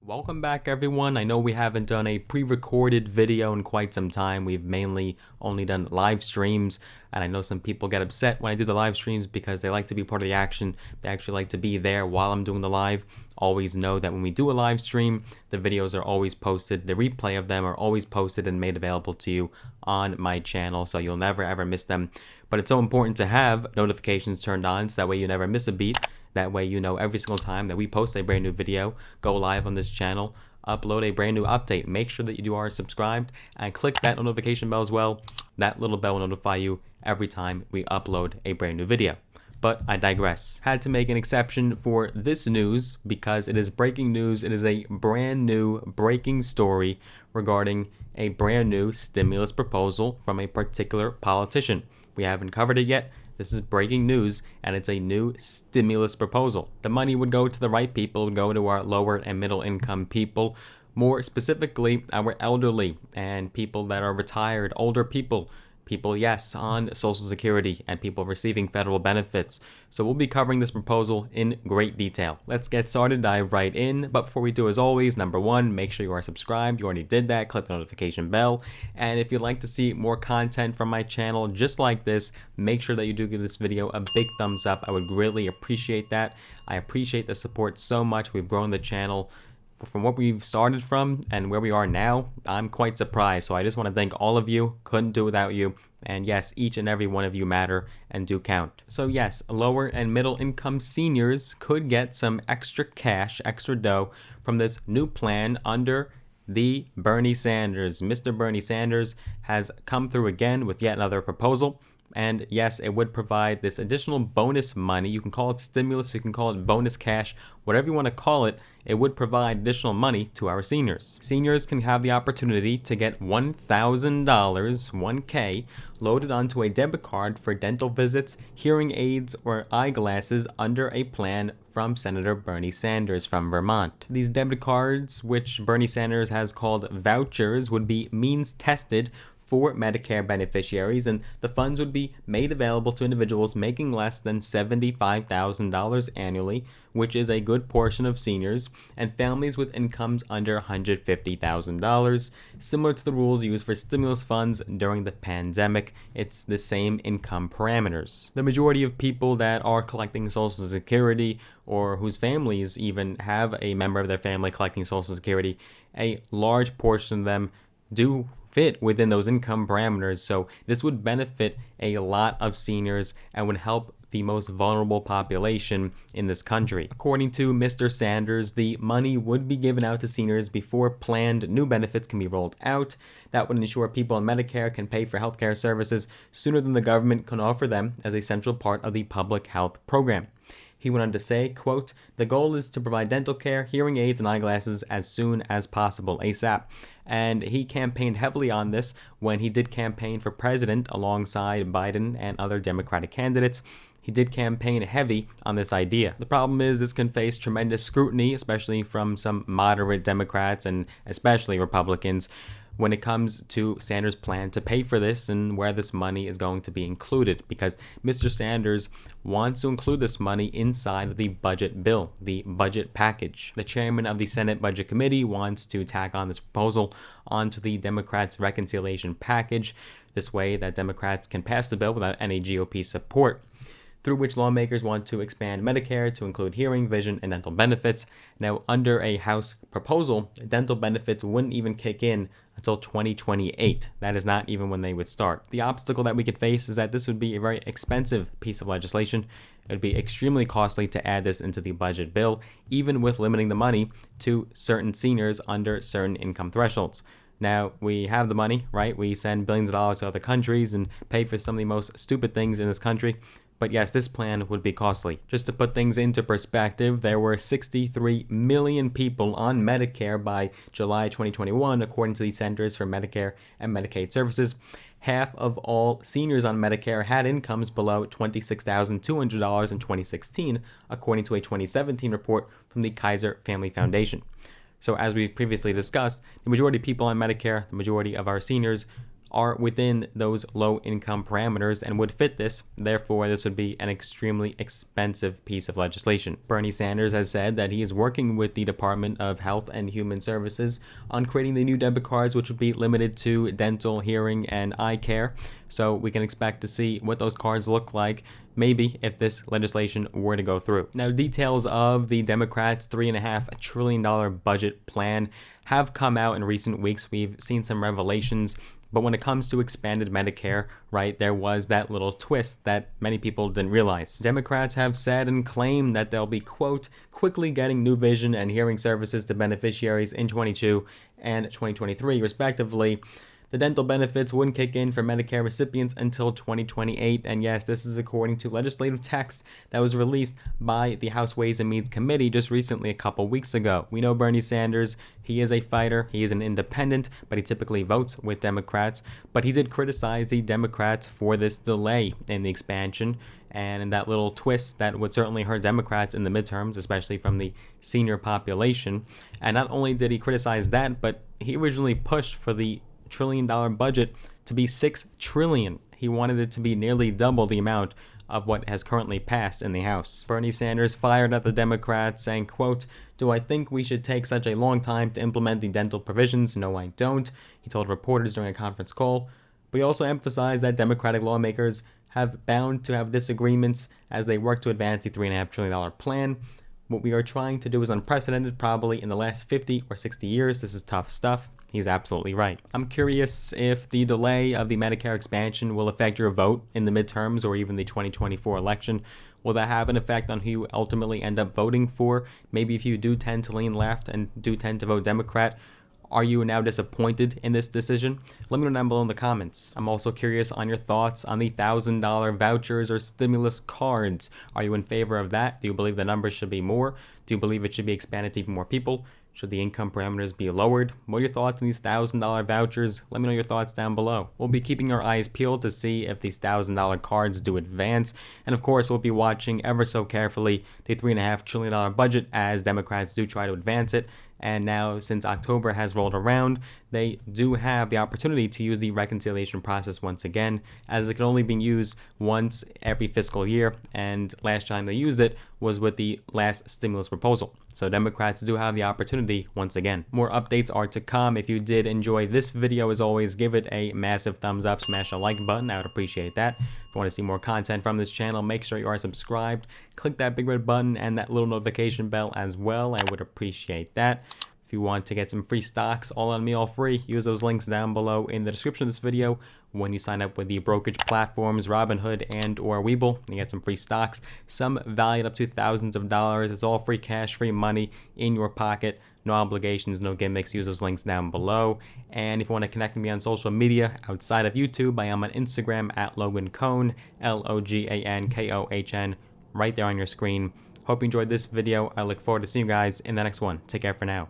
Welcome back, everyone. I know we haven't done a pre-recorded video in quite some time. We've mainly only done live streams, and I know some people get upset when I do the live streams because they like to be part of the action. They actually like to be there while I'm doing the live. Always know that when we do a live stream, the videos are always posted. The replay of them are always posted and made available to you on my channel, so you'll never ever miss them. But it's so important to have notifications turned on so that way you never miss a beat. That way you know every single time that we post a brand new video, go live on this channel, upload a brand new update. Make sure that you are subscribed and click that notification bell as well. That little bell will notify you every time we upload a brand new video. But I digress. Had to make an exception for this news because it is breaking news. It is a brand new breaking story regarding a brand new stimulus proposal from a particular politician. We haven't covered it yet. This is breaking news, and it's a new stimulus proposal. The money would go to the right people, would go to our lower and middle income people, more specifically our elderly and people that are retired, older people, yes, on Social Security, and people receiving federal benefits. So we'll be covering this proposal in great detail. Let's get started, dive right in. But before we do, as always, number one, make sure you are subscribed. You already did that. Click the notification bell. And if you'd like to see more content from my channel just like this, make sure that you do give this video a big thumbs up. I would greatly appreciate that. I appreciate the support so much. We've grown the channel from what we've started from and where we are now. I'm quite surprised. So I just want to thank all of you. Couldn't do without you. And yes, each and every one of you matter and do count. So yes, lower and middle income seniors could get some extra cash, extra dough from this new plan under the Bernie Sanders. Mr. Bernie Sanders has come through again with yet another proposal. And yes, it would provide this additional bonus money. You can call it stimulus, you can call it bonus cash, whatever you want to call it. It would provide additional money to our seniors. Seniors can have the opportunity to get $1,000, 1K, loaded onto a debit card for dental visits, hearing aids, or eyeglasses under a plan from Senator Bernie Sanders from Vermont. These debit cards, which Bernie Sanders has called vouchers, would be means tested for Medicare beneficiaries, and the funds would be made available to individuals making less than $75,000 annually, which is a good portion of seniors, and families with incomes under $150,000. Similar to the rules used for stimulus funds during the pandemic, it's the same income parameters. The majority of people that are collecting Social Security, or whose families even have a member of their family collecting Social Security, a large portion of them do fit within those income parameters. So this would benefit a lot of seniors and would help the most vulnerable population in this country. According to Mr. Sanders, the money would be given out to seniors before planned new benefits can be rolled out. That would ensure people on Medicare can pay for healthcare services sooner than the government can offer them as a central part of the public health program. He went on to say, quote, "The goal is to provide dental care, hearing aids, and eyeglasses as soon as possible, ASAP." And he campaigned heavily on this when he did campaign for president alongside Biden and other Democratic candidates. He did campaign heavy on this idea. The problem is this can face tremendous scrutiny, especially from some moderate Democrats and especially Republicans, when it comes to Sanders' plan to pay for this and where this money is going to be included, because Mr. Sanders wants to include this money inside of the budget bill, the budget package. The chairman of the Senate Budget Committee wants to tack on this proposal onto the Democrats' reconciliation package. This way that Democrats can pass the bill without any GOP support, through which lawmakers want to expand Medicare to include hearing, vision, and dental benefits. Now, under a House proposal, dental benefits wouldn't even kick in until 2028. That is not even when they would start. The obstacle that we could face is that this would be a very expensive piece of legislation. It would be extremely costly to add this into the budget bill, even with limiting the money to certain seniors under certain income thresholds. Now, we have the money, right? We send billions of dollars to other countries and pay for some of the most stupid things in this country. But yes, this plan would be costly. Just to put things into perspective, there were 63 million people on Medicare by July 2021, according to the Centers for Medicare and Medicaid Services. Half of all seniors on Medicare had incomes below $26,200 in 2016, according to a 2017 report from the Kaiser Family Foundation. So as we previously discussed, the majority of people on Medicare, the majority of our seniors, are within those low income parameters and would fit this. Therefore, this would be an extremely expensive piece of legislation. Bernie Sanders has said that he is working with the Department of Health and Human Services on creating the new debit cards, which would be limited to dental, hearing, and eye care. So we can expect to see what those cards look like, maybe, if this legislation were to go through. Now, details of the Democrats' $3.5 trillion budget plan have come out in recent weeks. We've seen some revelations. But when it comes to expanded Medicare, right, there was that little twist that many people didn't realize. Democrats have said and claimed that they'll be, quote, quickly getting new vision and hearing services to beneficiaries in 2022 and 2023, respectively. The dental benefits wouldn't kick in for Medicare recipients until 2028, and yes, this is according to legislative text that was released by the House Ways and Means Committee just recently a couple weeks ago. We know Bernie Sanders, he is a fighter, he is an independent, but he typically votes with Democrats, but he did criticize the Democrats for this delay in the expansion, and that little twist that would certainly hurt Democrats in the midterms, especially from the senior population. And not only did he criticize that, but he originally pushed for the $1 trillion budget to be $6 trillion. He wanted it to be nearly double the amount of what has currently passed in the House. Bernie Sanders fired at the Democrats, saying, quote, "Do I think we should take such a long time to implement the dental provisions? No, I don't," he told reporters during a conference call. But he also emphasized that Democratic lawmakers have bound to have disagreements as they work to advance the $3.5 trillion plan. What we are trying to do is unprecedented, probably in the last 50 or 60 years. This is tough stuff. He's absolutely right. I'm curious if the delay of the Medicare expansion will affect your vote in the midterms or even the 2024 election. Will that have an effect on who you ultimately end up voting for? Maybe if you do tend to lean left and do tend to vote Democrat, are you now disappointed in this decision? Let me know down below in the comments. I'm also curious on your thoughts on the $1,000 vouchers or stimulus cards. Are you in favor of that? Do you believe the numbers should be more? Do you believe it should be expanded to even more people? Should the income parameters be lowered? What are your thoughts on these $1,000 vouchers? Let me know your thoughts down below. We'll be keeping our eyes peeled to see if these $1,000 cards do advance. And of course, we'll be watching ever so carefully the $3.5 trillion budget as Democrats do try to advance it. And now, since October has rolled around, they do have the opportunity to use the reconciliation process once again, as it can only be used once every fiscal year, and last time they used it was with the last stimulus proposal. So Democrats do have the opportunity once again. More updates are to come. If you did enjoy this video, as always, give it a massive thumbs up, smash the like button, I would appreciate that. If you want to see more content from this channel, make sure you are subscribed. Click that big red button and that little notification bell as well, I would appreciate that. If you want to get some free stocks, all on me, all free, use those links down below in the description of this video. When you sign up with the brokerage platforms, Robinhood and or Webull, you get some free stocks, some valued up to thousands of dollars. It's all free cash, free money in your pocket. No obligations, no gimmicks. Use those links down below. And if you want to connect with me on social media outside of YouTube, I am on Instagram at Logan Cohn, LOGANKOHN, right there on your screen. Hope you enjoyed this video. I look forward to seeing you guys in the next one. Take care for now.